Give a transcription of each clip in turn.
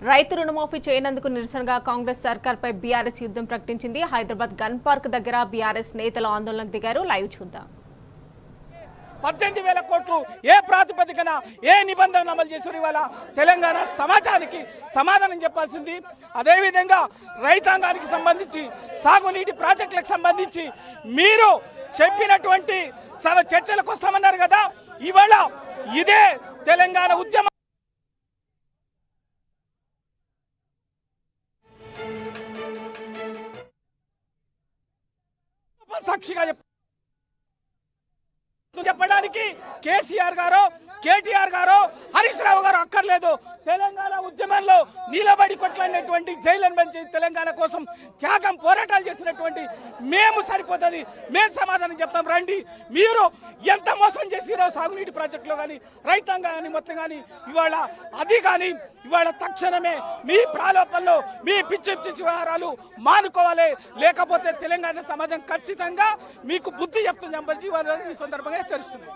రైతు రుణమాఫీ చేయనందుకు నిరసనగా కాంగ్రెస్ సర్కార్పై బీఆర్ఎస్ యుద్ధం ప్రకటించింది. హైదరాబాద్ గన్ పార్క్ దగ్గర బీఆర్ఎస్ నేతలు ఆందోళనకు దిగారు. లైవ్ చూద్దాం. 18,000 కోట్లు ఏ ప్రాతిపదికన ఏ నిబంధనలు అమలు చేశారు? ఇవాళ తెలంగాణ సమాజానికి సమాధానం చెప్పాల్సింది. అదేవిధంగా రైతాంగానికి సంబంధించి సాగునీటి ప్రాజెక్టులకు సంబంధించి మీరు చెప్పినటువంటి చర్చలకు వస్తామన్నారు కదా, ఇవాళ ఇదే తెలంగాణ ఉద్యమ సాక్షిగా చెప్పడానికి కేసీఆర్ గారు, కేటీఆర్ గారు, హరీష్ రావు గారు అక్కర్లేదు. తెలంగాణ ఉద్యమంలో నిలబడి కొట్లాడినటువంటి జైలను పెంచి తెలంగాణ కోసం త్యాగం పోరాటాలు చేసినటువంటి మేము సరిపోతుంది, మేము సమాధానం చెప్తాం. రండి, మీరు ఎంత మోసం చేసిరో సాగునీటి ప్రాజెక్టులో కానీ రైతాంగా కానీ మొత్తం కానీ ఇవాళ అది కానీ ఇవాళ తక్షణమే మీ ప్రాలోపనలో మీ పిచ్చి పిచ్చి వ్యవహారాలు మానుకోవాలి, లేకపోతే తెలంగాణ సమాజం ఖచ్చితంగా మీకు బుద్ధి చెప్తుంది అని ఈ సందర్భంగా హెచ్చరిస్తుంది.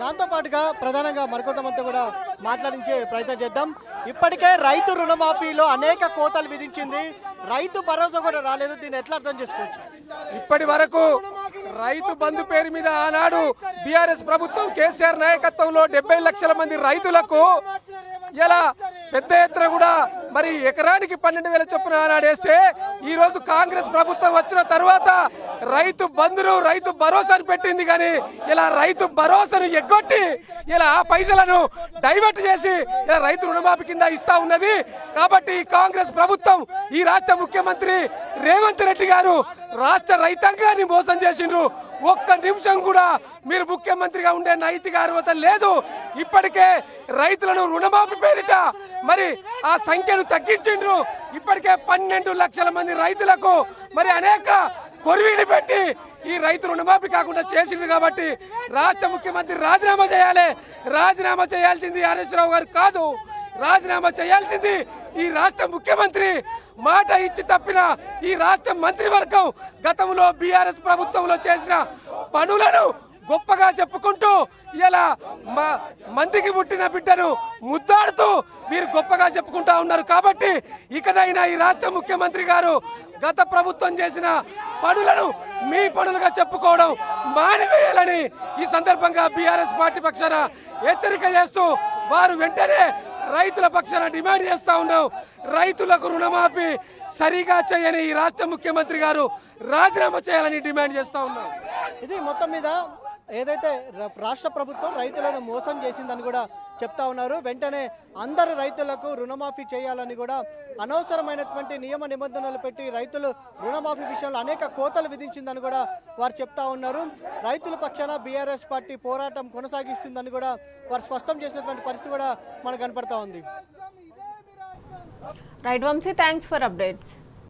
దాంతో పాటుగా ప్రధానంగా మరికొంతమంది కూడా మాట్లాడించే ప్రయత్నం చేద్దాం. ఇప్పటికే రైతు రుణమాఫీలో అనేక కోతలు విధించింది, రైతు భరోసా కూడా రాలేదు. దీన్ని ఎట్లా అర్థం చేసుకోవచ్చు? ఇప్పటి వరకు రైతు బంధు పేరు మీద ఆనాడు బీఆర్ఎస్ ప్రభుత్వం కేసీఆర్ నాయకత్వంలో 70 లక్షల మంది రైతులకు ఇలా పెద్ద ఎత్తున కూడా మరి ఎకరానికి 12,000 చొప్పున ఆనాడేస్తే ఈ రోజు కాంగ్రెస్ ప్రభుత్వం వచ్చిన తర్వాత రైతు బంధును రైతు భరోసాను పెట్టింది. కానీ ఇలా రైతు భరోసాను ఎగ్గొట్టి ఇలా ఆ పైసలను డైవర్ట్ చేసి ఇలా రైతు రుణమాఫీ కింద ఇస్తా ఉన్నది. కాబట్టి కాంగ్రెస్ ప్రభుత్వం, ఈ రాష్ట్ర ముఖ్యమంత్రి రేవంత్ రెడ్డి గారు రాష్ట్ర రైతాంగాన్ని మోసం చేసిండ్రు. ఒక్క నిమిషం కూడా మీరు ముఖ్యమంత్రిగా ఉండే నైతిక అర్హత లేదు. ఇప్పటికే రైతులను రుణమాఫీ పేరిట మరి ఆ సంఖ్యను తగ్గించిండ్రు. ఇప్పటికే 12 లక్షల మంది రైతులకు మరి అనేక కొరివీలు పెట్టి ఈ రైతు రుణమాఫీ కాకుండా చేసిండ్రు. కాబట్టి రాష్ట్ర ముఖ్యమంత్రి రాజీనామా చేయాలి. రాజీనామా చేయాల్సింది హరీష్ రావు గారు కాదు, రాజీనామా చేయాల్సింది ఈ రాష్ట్ర ముఖ్యమంత్రి. మాట ఇచ్చి తప్పిన ఈ రాష్ట్ర మంత్రివర్గం గతంలో బీఆర్ఎస్ ప్రభుత్వంలో చేసిన పనులను గొప్పగా చెప్పుకుంటూ ఇలా మందికి పుట్టిన బిడ్డను ముద్దాడుతూ మీరు గొప్పగా చెప్పుకుంటా ఉన్నారు. కాబట్టి ఇకనైనా ఈ రాష్ట్ర ముఖ్యమంత్రి గారు గత ప్రభుత్వం చేసిన పనులను మీ పనులుగా చెప్పుకోవడం మానివేయాలని ఈ సందర్భంగా బీఆర్ఎస్ పార్టీ పక్షాన హెచ్చరిక చేస్తూ వారు వెంటనే రైతుల పక్షాన డిమాండ్ చేస్తా ఉన్నాం. రైతులకు రుణమాఫీ సరిగా చేయని ఈ రాష్ట్ర ముఖ్యమంత్రి గారు రాజీనామా చేయాలని డిమాండ్ చేస్తా ఉన్నాం. ఇది మొత్తం మీద ఏదైతే రాష్ట్ర ప్రభుత్వం రైతులను మోసం చేసిందని కూడా చెప్తా ఉన్నారు. వెంటనే అందరు రైతులకు రుణమాఫీ చేయాలని కూడా అనవసరమైనటువంటి నియమ నిబంధనలు పెట్టి రైతులు రుణమాఫీ విషయంలో అనేక కోతలు విధించిందని కూడా వారు చెప్తా ఉన్నారు. రైతుల పక్షాన బీఆర్ఎస్ పార్టీ పోరాటం కొనసాగిస్తుందని కూడా వారు స్పష్టం చేసినటువంటి పరిస్థితి కూడా మనకు కనపడతా ఉంది. Right Vamshi, thanks for updates.